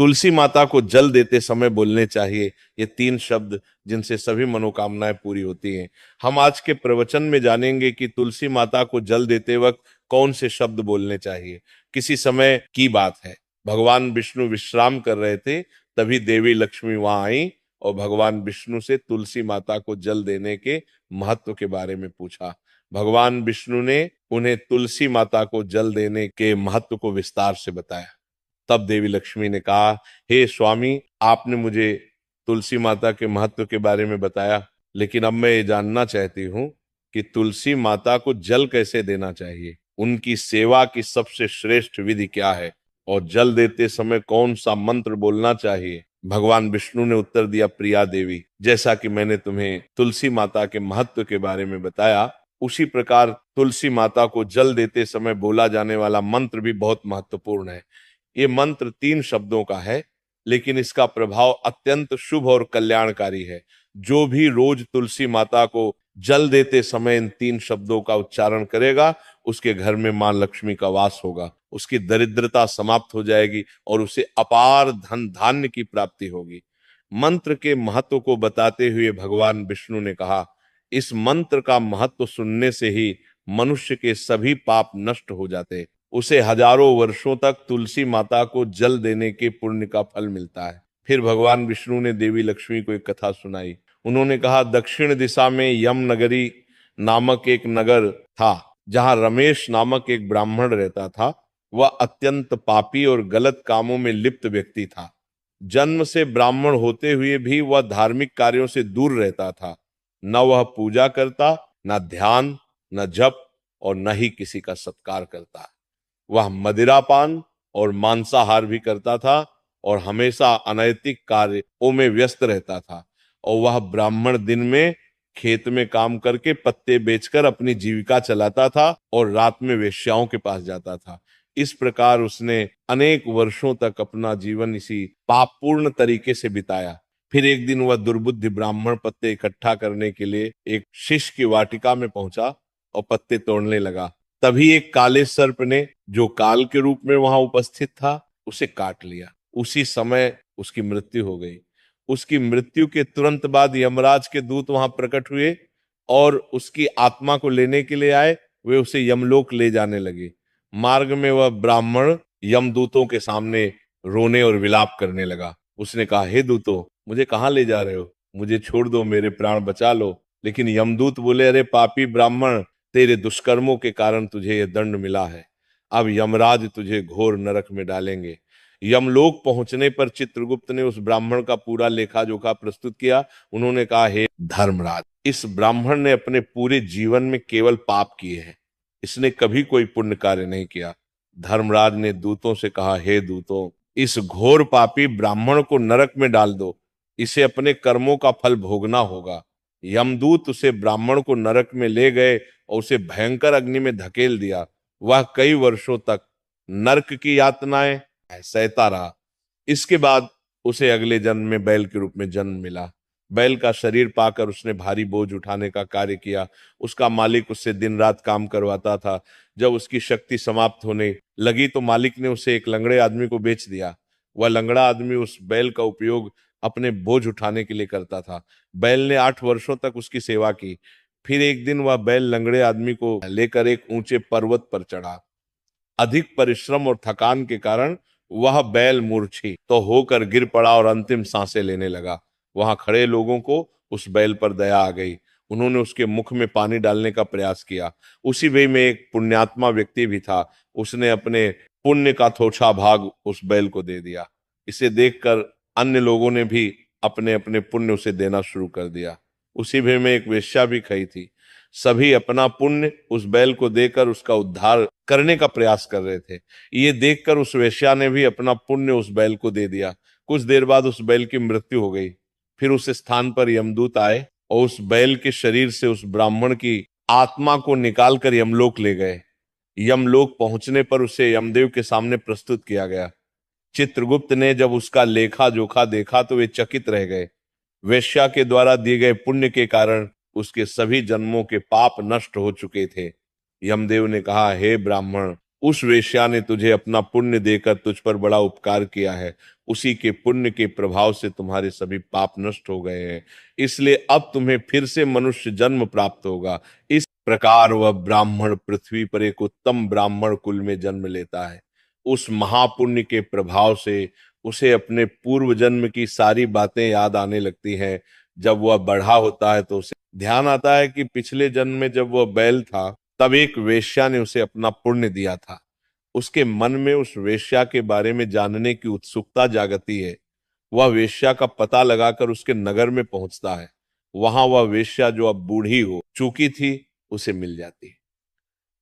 तुलसी माता को जल देते समय बोलने चाहिए। ये 3 शब्द जिनसे सभी मनोकामनाएं पूरी होती हैं। हम आज के प्रवचन में जानेंगे कि तुलसी माता को जल देते वक्त कौन से शब्द बोलने चाहिए। किसी समय की बात है, भगवान विष्णु विश्राम कर रहे थे, तभी देवी लक्ष्मी वहां आई और भगवान विष्णु से तुलसी माता को जल देने के महत्व के बारे में पूछा। भगवान विष्णु ने उन्हें तुलसी माता को जल देने के महत्व को विस्तार से बताया। तब देवी लक्ष्मी ने कहा, हे स्वामी, आपने मुझे तुलसी माता के महत्व के बारे में बताया, लेकिन अब मैं ये जानना चाहती हूँ कि तुलसी माता को जल कैसे देना चाहिए, उनकी सेवा की सबसे श्रेष्ठ विधि क्या है और जल देते समय कौन सा मंत्र बोलना चाहिए। भगवान विष्णु ने उत्तर दिया, प्रिया देवी, जैसा कि मैंने तुम्हें तुलसी माता के महत्व के बारे में बताया, उसी प्रकार तुलसी माता को जल देते समय बोला जाने वाला मंत्र भी बहुत महत्वपूर्ण है। ये मंत्र 3 शब्दों का है, लेकिन इसका प्रभाव अत्यंत शुभ और कल्याणकारी है। जो भी रोज तुलसी माता को जल देते समय इन 3 शब्दों का उच्चारण करेगा, उसके घर में मां लक्ष्मी का वास होगा, उसकी दरिद्रता समाप्त हो जाएगी और उसे अपार धन धान्य की प्राप्ति होगी। मंत्र के महत्व को बताते हुए भगवान विष्णु ने कहा, इस मंत्र का महत्व सुनने से ही मनुष्य के सभी पाप नष्ट हो जाते, उसे हजारों वर्षों तक तुलसी माता को जल देने के पुण्य का फल मिलता है। फिर भगवान विष्णु ने देवी लक्ष्मी को एक कथा सुनाई। उन्होंने कहा, दक्षिण दिशा में यम नगरी नामक एक नगर था, जहां रमेश नामक एक ब्राह्मण रहता था। वह अत्यंत पापी और गलत कामों में लिप्त व्यक्ति था। जन्म से ब्राह्मण होते हुए भी वह धार्मिक कार्यों से दूर रहता था। न वह पूजा करता, न ध्यान, न जप और न ही किसी का सत्कार करता। वह मदिरापान और मांसाहार भी करता था और हमेशा अनैतिक कार्यों में व्यस्त रहता था। और वह ब्राह्मण दिन में खेत में काम करके पत्ते बेचकर अपनी जीविका चलाता था और रात में वेश्याओं के पास जाता था। इस प्रकार उसने अनेक वर्षों तक अपना जीवन इसी पापपूर्ण तरीके से बिताया। फिर एक दिन वह दुर्बुद्धि ब्राह्मण पत्ते इकट्ठा करने के लिए एक शिष्य की वाटिका में पहुंचा और पत्ते तोड़ने लगा। तभी एक काले सर्प ने, जो काल के रूप में वहां उपस्थित था, उसे काट लिया। उसी समय उसकी मृत्यु हो गई। उसकी मृत्यु के तुरंत बाद यमराज के दूत वहां प्रकट हुए और उसकी आत्मा को लेने के लिए आए। वे उसे यमलोक ले जाने लगे। मार्ग में वह ब्राह्मण यमदूतों के सामने रोने और विलाप करने लगा। उसने कहा, हे दूतों, मुझे कहाँ ले जा रहे हो? मुझे छोड़ दो, मेरे प्राण बचा लो। लेकिन यमदूत बोले, अरे पापी ब्राह्मण, तेरे दुष्कर्मों के कारण तुझे यह दंड मिला है। अब यमराज तुझे घोर नरक में डालेंगे। यमलोक पहुंचने पर चित्रगुप्त ने उस ब्राह्मण का पूरा लेखा जोखा प्रस्तुत किया। उन्होंने कहा, हे धर्मराज, इस ब्राह्मण ने अपने पूरे जीवन में केवल पाप किए हैं, इसने कभी कोई पुण्य कार्य नहीं किया। धर्मराज ने दूतों से कहा, हे दूतों, इस घोर पापी ब्राह्मण को नरक में डाल दो, इसे अपने कर्मों का फल भोगना होगा। यमदूत उसे ब्राह्मण को नरक में ले गए और उसे भयंकर अग्नि में धकेल दिया। वह कई वर्षों तक नरक की यातनाएं सहता रहा। इसके बाद उसे अगले जन्म में बैल के रूप में जन्म मिला। बैल का शरीर पाकर उसने भारी बोझ उठाने का कार्य किया। उसका मालिक उससे दिन रात काम करवाता था। जब उसकी शक्ति समाप्त होने लगी तो मालिक ने उसे एक लंगड़े आदमी को बेच दिया। वह लंगड़ा आदमी उस बैल का उपयोग अपने बोझ उठाने के लिए करता था। बैल ने 8 वर्षों तक उसकी सेवा की। फिर एक दिन वह बैल लंगड़े आदमी को लेकर एक ऊंचे पर्वत पर चढ़ा। अधिक परिश्रम और थकान के कारण वह बैल मूर्छित तो होकर गिर पड़ा और अंतिम सांसें लेने लगा। वहां खड़े लोगों को उस बैल पर दया आ गई। उन्होंने उसके मुख में पानी डालने का प्रयास किया। उसी वे में एक पुण्यात्मा व्यक्ति भी था। उसने अपने पुण्य का थोड़ा भाग उस बैल को दे दिया। इसे देखकर अन्य लोगों ने भी अपने अपने पुण्य उसे देना शुरू कर दिया। उसी भय में एक वेश्या भी खड़ी थी। सभी अपना पुण्य उस बैल को देकर उसका उद्धार करने का प्रयास कर रहे थे। ये देखकर उस वेश्या ने भी अपना पुण्य उस बैल को दे दिया। कुछ देर बाद उस बैल की मृत्यु हो गई। फिर उस स्थान पर यमदूत आए और उस बैल के शरीर से उस ब्राह्मण की आत्मा को निकालकर यमलोक ले गए। यमलोक पहुंचने पर उसे यमदेव के सामने प्रस्तुत किया गया। चित्रगुप्त ने जब उसका लेखा जोखा देखा तो वे चकित रह गए। वेश्या के द्वारा दिए गए पुण्य के कारण उसके सभी जन्मों के पाप नष्ट हो चुके थे। यमदेव ने कहा, हे ब्राह्मण, उस वेश्या ने तुझे अपना पुण्य देकर तुझ पर बड़ा उपकार किया है। उसी के पुण्य के प्रभाव से तुम्हारे सभी पाप नष्ट हो गए हैं, इसलिए अब तुम्हें फिर से मनुष्य जन्म प्राप्त होगा। इस प्रकार वह ब्राह्मण पृथ्वी पर एक उत्तम ब्राह्मण कुल में जन्म लेता है। उस महापुण्य के प्रभाव से उसे अपने पूर्व जन्म की सारी बातें याद आने लगती हैं। जब वह बड़ा होता है तो उसे ध्यान आता है कि पिछले जन्म में जब वह बैल था तब एक वेश्या ने उसे अपना पुण्य दिया था। उसके मन में उस वेश्या के बारे में जानने की उत्सुकता जागती है। वह वेश्या का पता लगाकर उसके नगर में पहुंचता है। वहां वह वेश्या जो अब बूढ़ी हो चुकी थी उसे मिल जाती है।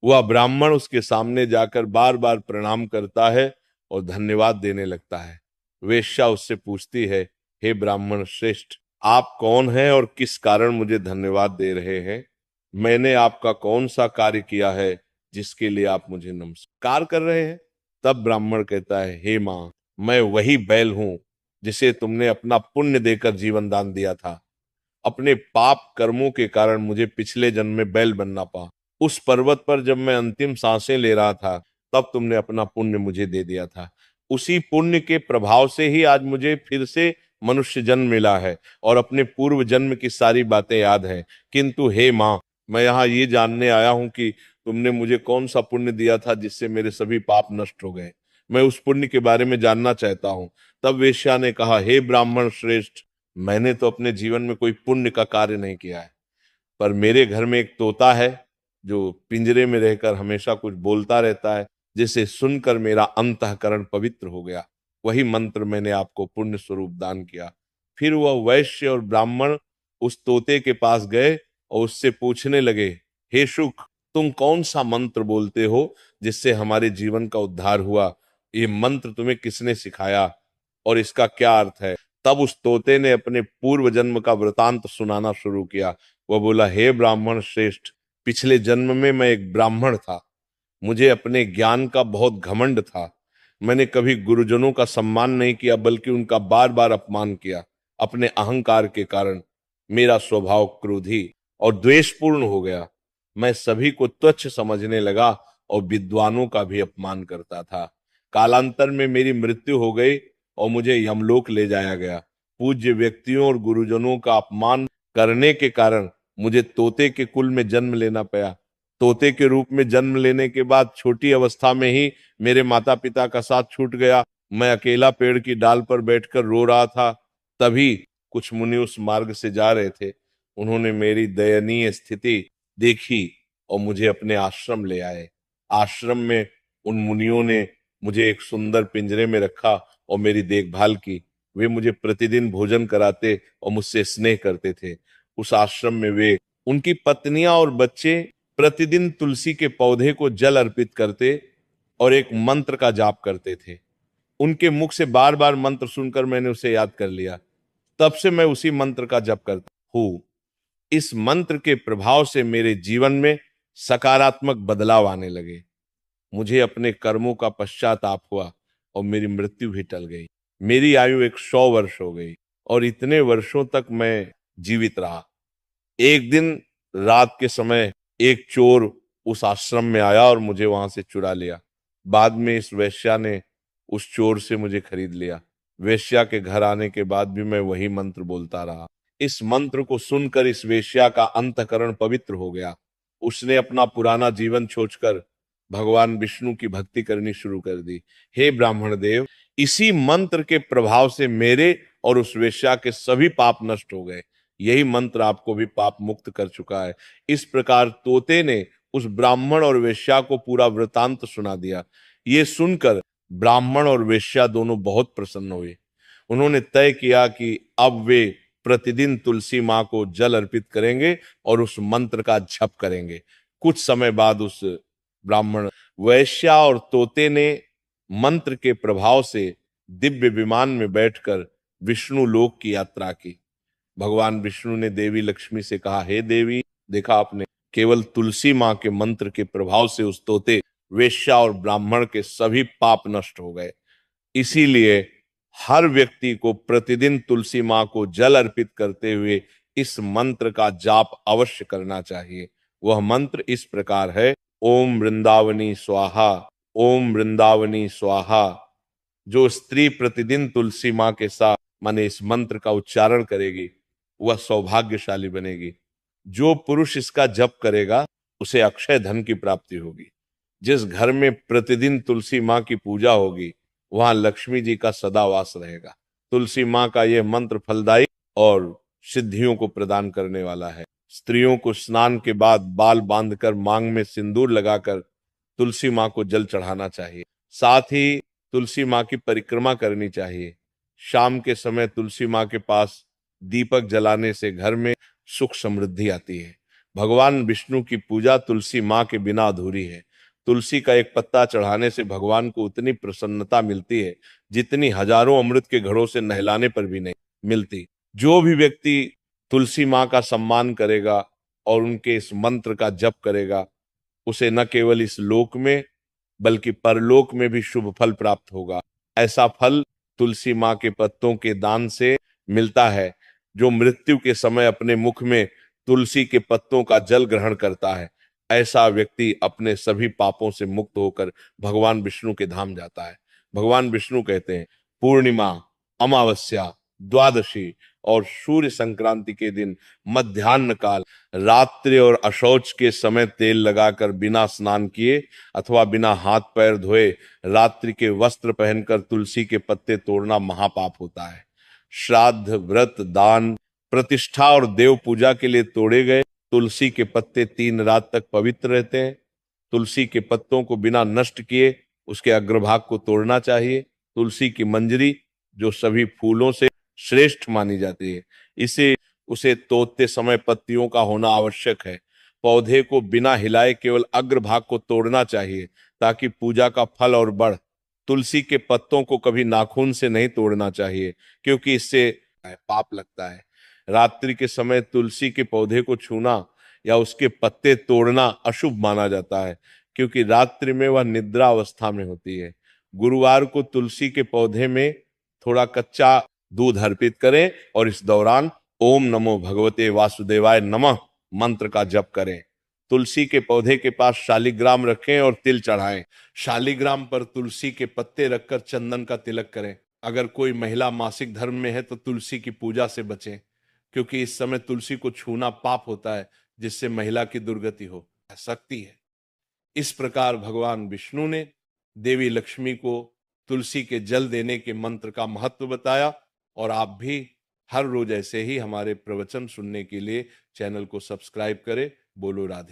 वह ब्राह्मण उसके सामने जाकर बार बार प्रणाम करता है और धन्यवाद देने लगता है। वेश्या उससे पूछती है, हे ब्राह्मण श्रेष्ठ, आप कौन हैं और किस कारण मुझे धन्यवाद दे रहे हैं? मैंने आपका कौन सा कार्य किया है जिसके लिए आप मुझे नमस्कार कर रहे हैं? तब ब्राह्मण कहता है, हे मां, मैं वही बैल हूं जिसे तुमने अपना पुण्य देकर जीवन दान दिया था। अपने पाप कर्मों के कारण मुझे पिछले जन्म में बैल बनना पड़ा। उस पर्वत पर जब मैं अंतिम सांसें ले रहा था तब तुमने अपना पुण्य मुझे दे दिया था। उसी पुण्य के प्रभाव से ही आज मुझे फिर से मनुष्य जन्म मिला है और अपने पूर्व जन्म की सारी बातें याद हैं। किंतु हे माँ, मैं यहाँ ये जानने आया हूँ कि तुमने मुझे कौन सा पुण्य दिया था जिससे मेरे सभी पाप नष्ट हो गए। मैं उस पुण्य के बारे में जानना चाहता हूँ। तब वेश्या ने कहा, हे ब्राह्मण श्रेष्ठ, मैंने तो अपने जीवन में कोई पुण्य का कार्य नहीं किया है, पर मेरे घर में एक तोता है जो पिंजरे में रहकर हमेशा कुछ बोलता रहता है, जिसे सुनकर मेरा अंतःकरण पवित्र हो गया। वही मंत्र मैंने आपको पुण्य स्वरूप दान किया। फिर वह वैश्य और ब्राह्मण उस तोते के पास गए और उससे पूछने लगे, हे शुक, तुम कौन सा मंत्र बोलते हो जिससे हमारे जीवन का उद्धार हुआ? ये मंत्र तुम्हें किसने सिखाया और इसका क्या अर्थ है? तब उस तोते ने अपने पूर्व जन्म का वृतांत सुनाना शुरू किया। वह बोला, हे ब्राह्मण श्रेष्ठ, पिछले जन्म में मैं एक ब्राह्मण था। मुझे अपने ज्ञान का बहुत घमंड था। मैंने कभी गुरुजनों का सम्मान नहीं किया बल्कि उनका बार बार अपमान किया। अपने अहंकार के कारण मेरा स्वभाव क्रोधी और द्वेषपूर्ण हो गया। मैं सभी को तुच्छ समझने लगा और विद्वानों का भी अपमान करता था। कालांतर में मेरी मृत्यु हो गई और मुझे यमलोक ले जाया गया। पूज्य व्यक्तियों और गुरुजनों का अपमान करने के कारण मुझे तोते के कुल में जन्म लेना पड़ा। तोते के रूप में जन्म लेने के बाद छोटी अवस्था में ही मेरे माता पिता का साथ छूट गया। मैं अकेला पेड़ की डाल पर बैठकर रो रहा था। तभी कुछ मुनि उस मार्ग से जा रहे थे। उन्होंने मेरी दयनीय स्थिति देखी और मुझे अपने आश्रम ले आए। आश्रम में उन मुनियों ने मुझे एक सुंदर पिंजरे में रखा और मेरी देखभाल की। वे मुझे प्रतिदिन भोजन कराते और मुझसे स्नेह करते थे। उस आश्रम में वे, उनकी पत्नियां और बच्चे प्रतिदिन तुलसी के पौधे को जल अर्पित करते और एक मंत्र का जाप करते थे। उनके मुख से बार बार मंत्र सुनकर मैंने उसे याद कर लिया। तब से मैं उसी मंत्र का जप करता हूँ। इस मंत्र के प्रभाव से मेरे जीवन में सकारात्मक बदलाव आने लगे। मुझे अपने कर्मों का पश्चाताप हुआ और मेरी मृत्यु भी टल गई। मेरी आयु 100 वर्ष हो गई और इतने वर्षों तक मैं जीवित रहा। एक दिन रात के समय एक चोर उस आश्रम में आया और मुझे वहां से चुरा लिया। बाद में इस वेश्या ने उस चोर से मुझे खरीद लिया। वेश्या के घर आने के बाद भी मैं वही मंत्र बोलता रहा। इस मंत्र को सुनकर इस वेश्या का अंतःकरण पवित्र हो गया। उसने अपना पुराना जीवन छोड़कर भगवान विष्णु की भक्ति करनी शुरू कर दी। हे ब्राह्मण देव, इसी मंत्र के प्रभाव से मेरे और उस वेश्या के सभी पाप नष्ट हो गए। यही मंत्र आपको भी पाप मुक्त कर चुका है। इस प्रकार तोते ने उस ब्राह्मण और वेश्या को पूरा वृतांत सुना दिया। ये सुनकर ब्राह्मण और वेश्या दोनों बहुत प्रसन्न हुए। उन्होंने तय किया कि अब वे प्रतिदिन तुलसी माँ को जल अर्पित करेंगे और उस मंत्र का जप करेंगे। कुछ समय बाद उस ब्राह्मण, वैश्या और तोते ने मंत्र के प्रभाव से दिव्य विमान में बैठकर विष्णु लोक की यात्रा की। भगवान विष्णु ने देवी लक्ष्मी से कहा, हे देवी, देखा आपने, केवल तुलसी माँ के मंत्र के प्रभाव से उस तोते, वेश्या और ब्राह्मण के सभी पाप नष्ट हो गए। इसीलिए हर व्यक्ति को प्रतिदिन तुलसी माँ को जल अर्पित करते हुए इस मंत्र का जाप अवश्य करना चाहिए। वह मंत्र इस प्रकार है, ओम वृंदावनी स्वाहा, ओम वृंदावनी स्वाहा। जो स्त्री प्रतिदिन तुलसी माँ के साथ माने इस मंत्र का उच्चारण करेगी वह सौभाग्यशाली बनेगी। जो पुरुष इसका जप करेगा उसे अक्षय धन की प्राप्ति होगी। जिस घर में प्रतिदिन तुलसी माँ की पूजा होगी वहां लक्ष्मी जी का सदा वास रहेगा। तुलसी माँ का यह मंत्र फलदायी और सिद्धियों को प्रदान करने वाला है। स्त्रियों को स्नान के बाद बाल बांधकर मांग में सिंदूर लगाकर तुलसी माँ को जल चढ़ाना चाहिए। साथ ही तुलसी माँ की परिक्रमा करनी चाहिए। शाम के समय तुलसी माँ के पास दीपक जलाने से घर में सुख समृद्धि आती है। भगवान विष्णु की पूजा तुलसी माँ के बिना अधूरी है। तुलसी का एक पत्ता चढ़ाने से भगवान को उतनी प्रसन्नता मिलती है जितनी हजारों अमृत के घड़ों से नहलाने पर भी नहीं मिलती। जो भी व्यक्ति तुलसी माँ का सम्मान करेगा और उनके इस मंत्र का जप करेगा उसे न केवल इस लोक में बल्कि परलोक में भी शुभ फल प्राप्त होगा। ऐसा फल तुलसी माँ के पत्तों के दान से मिलता है। जो मृत्यु के समय अपने मुख में तुलसी के पत्तों का जल ग्रहण करता है ऐसा व्यक्ति अपने सभी पापों से मुक्त होकर भगवान विष्णु के धाम जाता है। भगवान विष्णु कहते हैं पूर्णिमा, अमावस्या, द्वादशी और सूर्य संक्रांति के दिन मध्याह्न काल रात्रि और अशौच के समय तेल लगाकर बिना स्नान किए अथवा बिना हाथ पैर धोए रात्रि के वस्त्र पहनकर तुलसी के पत्ते तोड़ना महापाप होता है। श्राद्ध, व्रत, दान, प्रतिष्ठा और देव पूजा के लिए तोड़े गए तुलसी के पत्ते 3 रात तक पवित्र रहते हैं। तुलसी के पत्तों को बिना नष्ट किए उसके अग्रभाग को तोड़ना चाहिए। तुलसी की मंजरी जो सभी फूलों से श्रेष्ठ मानी जाती है इसे उसे तोड़ते समय पत्तियों का होना आवश्यक है। पौधे को बिना हिलाए केवल अग्रभाग को तोड़ना चाहिए ताकि पूजा का फल और बढ़। तुलसी के पत्तों को कभी नाखून से नहीं तोड़ना चाहिए क्योंकि इससे पाप लगता है। रात्रि के समय तुलसी के पौधे को छूना या उसके पत्ते तोड़ना अशुभ माना जाता है क्योंकि रात्रि में वह निद्रा अवस्था में होती है। गुरुवार को तुलसी के पौधे में थोड़ा कच्चा दूध अर्पित करें और इस दौरान ओम नमो भगवते वासुदेवाय नमः मंत्र का जप करें। तुलसी के पौधे के पास शालिग्राम रखें और तिल चढ़ाएं। शालिग्राम पर तुलसी के पत्ते रखकर चंदन का तिलक करें। अगर कोई महिला मासिक धर्म में है तो तुलसी की पूजा से बचें क्योंकि इस समय तुलसी को छूना पाप होता है जिससे महिला की दुर्गति हो सकती है। इस प्रकार भगवान विष्णु ने देवी लक्ष्मी को तुलसी के जल देने के मंत्र का महत्व बताया और आप भी हर रोज ऐसे ही हमारे प्रवचन सुनने के लिए चैनल को सब्सक्राइब करें। बोलो राधे।